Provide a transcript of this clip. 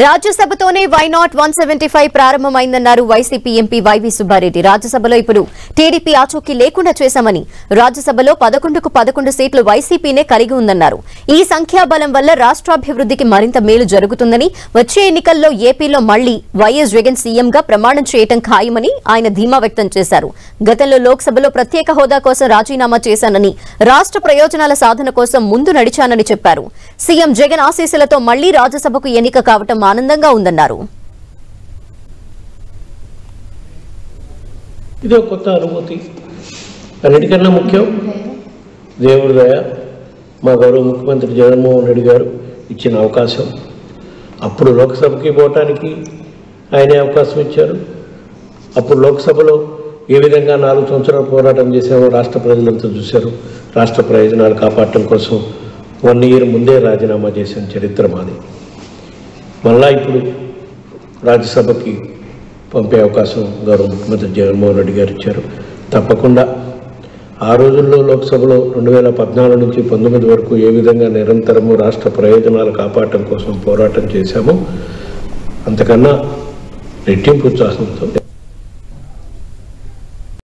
రాజ్యసభతోనే why not 175 ప్రారంభమైందన్నారు YCP MP YV Subba Reddy. రాజ్యసభలో ఇప్పుడు టీడీపీ ఆచూకీ లేకుండా చేశామని, రాజ్యసభలో 11కు 11 సీట్లు వైసీపీనే కలిగి ఉందన్నారు. ఈ సంఖ్యాబలం వల్ల రాష్ట్రాభివృద్ధికి మరింత మేలు జరుగుతుందని, వచ్చే ఎన్నికల్లో ఏపీలో మళ్లీ వైఎస్ జగన్ సీఎంగా ప్రమాణం చేయటం ఖాయమని ఆయన ధీమా వ్యక్తం చేశారు. గతంలో లోక్సభలో ప్రత్యేక హోదా కోసం రాజీనామా చేశానని, రాష్ట్ర ప్రయోజనాల సాధన కోసం ముందు నడిచానని చెప్పారు. సీఎం జగన్ ఆశీస్సులతో మళ్లీ రాజ్యసభకు ఎన్నిక కావటం ఆనందంగా ఉందన్నారు. ఇది ఒక కొత్త అనుభూతి. అన్నిటికన్నా ముఖ్యం దేవుడి దయ, మా గౌరవ ముఖ్యమంత్రి జగన్మోహన్ రెడ్డి గారు ఇచ్చిన అవకాశం. అప్పుడు లోక్సభకి పోవటానికి ఆయనే అవకాశం ఇచ్చారు. అప్పుడు లోక్సభలో ఏ విధంగా 4 సంవత్సరాలు పోరాటం చేసామో రాష్ట్ర ప్రజలంతా చూశారు. రాష్ట్ర ప్రయోజనాలు కాపాడటం కోసం 1 ఇయర్ ముందే రాజీనామా చేసిన చరిత్ర మాది. మళ్ళా ఇప్పుడు రాజ్యసభకి పంపే అవకాశం గౌరవ ముఖ్యమంత్రి జగన్మోహన్ రెడ్డి గారు ఇచ్చారు. తప్పకుండా ఆ రోజుల్లో లోక్సభలో 2014 నుంచి 19 వరకు ఏ విధంగా నిరంతరము రాష్ట్ర ప్రయోజనాలు కాపాడటం కోసం పోరాటం చేశామో అంతకన్నా రెట్టింపు ఉత్సాహంతో